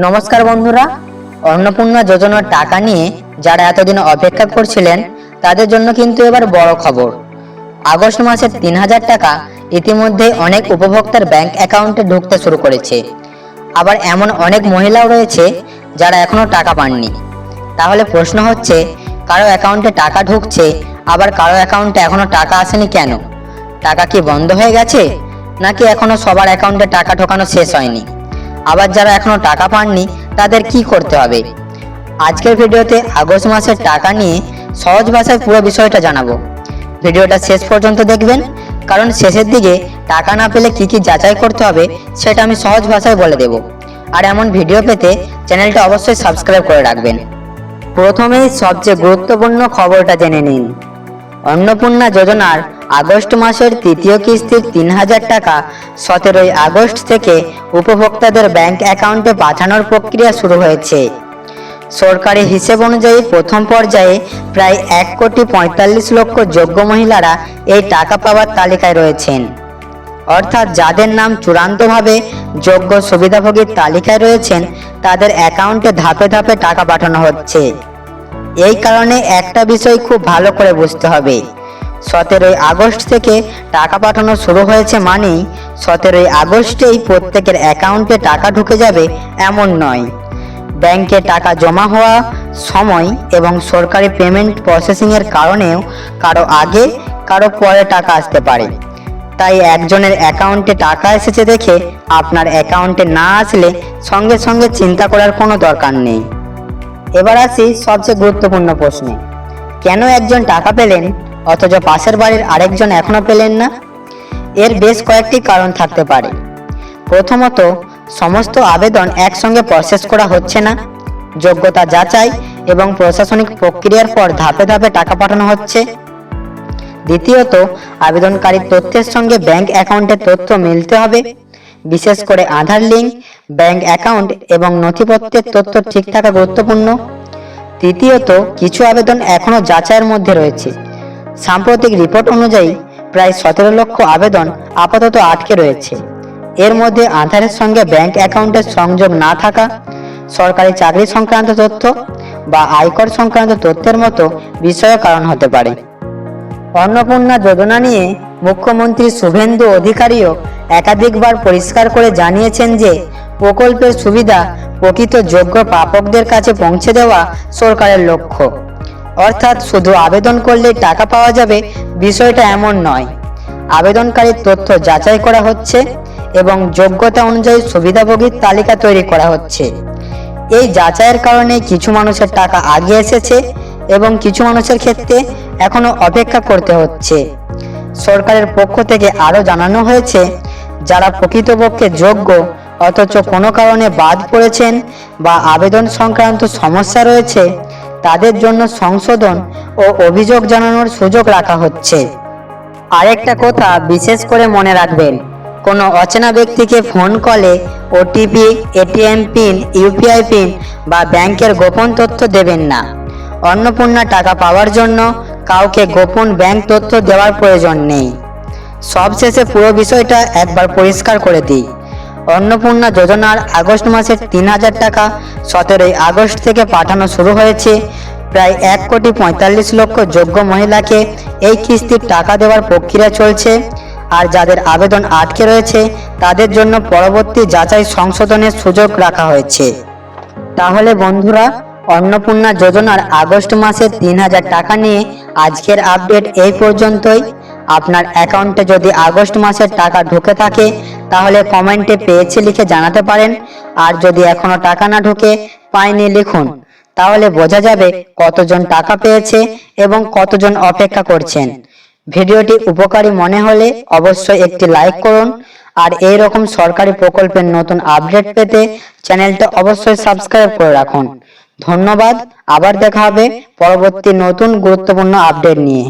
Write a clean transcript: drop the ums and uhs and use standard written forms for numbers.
নমস্কার বন্ধুরা, অন্নপূর্ণা যোজনার টাকা নিয়ে যারা এতদিন অপেক্ষা করছিলেন তাদের জন্য কিন্তু এবার বড় খবর। আগস্ট মাসের ৩,০০০ টাকা ইতিমধ্যে অনেক উপভোক্তার ব্যাংক অ্যাকাউন্টে ঢুকতে শুরু করেছে। আবার এমন অনেক মহিলাও রয়েছে যারা এখনো টাকা পাননি। তাহলে প্রশ্ন হচ্ছে, কারো অ্যাকাউন্টে টাকা ঢুকছে আবার কারো অ্যাকাউন্টে এখনো টাকা আসেনি কেন? টাকা কি বন্ধ হয়ে গেছে, নাকি এখনো সবার অ্যাকাউন্টে টাকা ঢোকানো শেষ হয়নি? আবার যারা এখনো টাকা পাননি তাদের কি করতে হবে? আজকের ভিডিওতে আগস্ট মাসের টাকা নিয়ে সহজ ভাষায় পুরো বিষয়টা জানাবো। ভিডিওটা শেষ পর্যন্ত দেখবেন, কারণ শেষের দিকে টাকা না পেলে কি কি যাচাই করতে হবে সেটা আমি সহজ ভাষায় বলে দেব। আর এমন ভিডিও পেতে চ্যানেলটা অবশ্যই সাবস্ক্রাইব করে রাখবেন। প্রথমেই সবচেয়ে গুরুত্বপূর্ণ খবরটা জেনে নিন। অন্নপূর্ণা যোজনার আগস্ট মাসের তৃতীয় কিস্তির ৩,০০০ টাকা ১৭ই আগস্ট থেকে উপভোক্তাদের ব্যাংক অ্যাকাউন্টে পাঠানোর প্রক্রিয়া শুরু হয়েছে। সরকারি হিসেব অনুযায়ী প্রথম পর্যায়ে প্রায় ১,৪৫,০০,০০০ যোগ্য মহিলারা এই টাকা পাওয়ার তালিকায় রয়েছেন। অর্থাৎ যাদের নাম চূড়ান্তভাবে যোগ্য সুবিধাভোগীর তালিকায় রয়েছেন তাদের অ্যাকাউন্টে ধাপে ধাপে টাকা পাঠানো হচ্ছে। এই কারণে একটা বিষয় খুব ভালো করে বুঝতে হবে, ১৭ই আগস্ট থেকে টাকা পাঠানো শুরু হয়েছে মানেই ১৭ই আগস্টেই প্রত্যেকের অ্যাকাউন্টে টাকা ঢুকে যাবে এমন নয়। ব্যাংকে টাকা জমা হওয়া সময় এবং সরকারি পেমেন্ট প্রসেসিংয়ের কারণেও কারো আগে কারো পরে টাকা আসতে পারে। তাই একজনের অ্যাকাউন্টে টাকা এসেছে দেখে আপনার অ্যাকাউন্টে না আসলে সঙ্গে সঙ্গে চিন্তা করার কোনো দরকার নেই। এবার আসি সবচেয়ে গুরুত্বপূর্ণ প্রশ্নে, কেন একজন টাকা পেলেন অথচ পাশের বাড়ির আরেকজন এখনো পেলেন না? এর বেশ কয়েকটি কারণ থাকতে পারে। প্রথমত, সমস্ত আবেদন একসঙ্গে প্রসেস করা হচ্ছে না। যোগ্যতা যাচাই এবং প্রশাসনিক প্রক্রিয়ার পর ধাপে ধাপে টাকা পাঠানো হচ্ছে। দ্বিতীয়ত, আবেদনকারীর তথ্যের সঙ্গে ব্যাংক অ্যাকাউন্টের তথ্য মিলতে হবে। বিশেষ করে আধার লিঙ্ক, ব্যাংক অ্যাকাউন্ট এবং নথিপত্রের তথ্য ঠিক থাকা গুরুত্বপূর্ণ। তৃতীয়ত, কিছু আবেদন এখনও যাচাইয়ের মধ্যে রয়েছে। সাম্প্রতিক রিপোর্ট অনুযায়ী প্রায় ১৭ লক্ষ আবেদন আপাতত আটকে রয়েছে। এর মধ্যে আধারের সঙ্গে ব্যাংক অ্যাকাউন্টের সংযোগ না থাকা, সরকারি চাকরি সংক্রান্ত তথ্য বা আয়কর সংক্রান্ত তথ্যের মতো বিষয়ও কারণ হতে পারে। অন্নপূর্ণা যোজনা নিয়ে মুখ্যমন্ত্রী শুভেন্দু অধিকারীও একাধিকবার পরিষ্কার করে জানিয়েছেন যে প্রকল্পের সুবিধা প্রকৃত যোগ্য প্রাপকদের কাছে পৌঁছে দেওয়া সরকারের লক্ষ্য। অর্থাৎ শুধু আবেদন করলেই টাকা পাওয়া যাবে বিষয়টা এমন নয়। আবেদনকারীর তথ্য যাচাই করা হচ্ছে এবং যোগ্যতা অনুযায়ী সুবিধাভোগীর তালিকা তৈরি করা হচ্ছে। এই যাচাইয়ের কারণে কিছু মানুষের টাকা আগে এসেছে এবং কিছু মানুষের ক্ষেত্রে এখনো অপেক্ষা করতে হচ্ছে। সরকারের পক্ষ থেকে আরও জানানো হয়েছে, যারা প্রকৃতপক্ষে যোগ্য অথচ কোনো কারণে বাদ পড়েছেন বা আবেদন সংক্রান্ত সমস্যা রয়েছে তাদের জন্য সংশোধন ও অভিযোগ জানানোর সুযোগ রাখা হচ্ছে। আরেকটা কথা বিশেষ করে মনে রাখবেন, কোনো অচেনা ব্যক্তিকে ফোন কলে OTP, ATM pin, UPI pin বা ব্যাংকের গোপন তথ্য দেবেন না। অন্নপূর্ণা টাকা পাওয়ার জন্য কাউকে গোপন ব্যাংক তথ্য দেওয়ার প্রয়োজন নেই। সবশেষে পুরো বিষয়টা একবার পরিষ্কার করে দিই। অন্নপূর্ণা যোজনার আগস্ট মাসের ৩,০০০ টাকা ১৭ই আগস্ট থেকে পাঠানো শুরু হয়েছে। প্রায় ১,৪৫,০০,০০০ যোগ্য মহিলাকে এই কিস্তির টাকা দেওয়ার প্রক্রিয়া চলছে। আর যাদের আবেদন আটকে রয়েছে তাদের জন্য পরবর্তী যাচাই সংশোধনের সুযোগ রাখা হয়েছে। তাহলে বন্ধুরা, অন্নপূর্ণা যোজনার আগস্ট মাসের ৩,০০০ টাকা নিয়ে আজকের আপডেট এই পর্যন্তই। আপনার অ্যাকাউন্টে যদি আগস্ট মাসের টাকা ঢুকে থাকে তাহলে কমেন্টে পেয়েছি লিখে জানাতে পারেন। আর যদি এখনো টাকা না ঢুকে পায়নি লিখুন, তাহলে বোঝা যাবে কতজন টাকা পেয়েছে এবং কতজন অপেক্ষা করছেন। ভিডিওটি উপকারী মনে হলে অবশ্যই একটি লাইক করুন। আর এই রকম সরকারি প্রকল্পের নতুন আপডেট পেতে চ্যানেলটা অবশ্যই সাবস্ক্রাইব করে রাখুন। ধন্যবাদ। আবার দেখা হবে পরবর্তী নতুন গুরুত্বপূর্ণ আপডেট নিয়ে।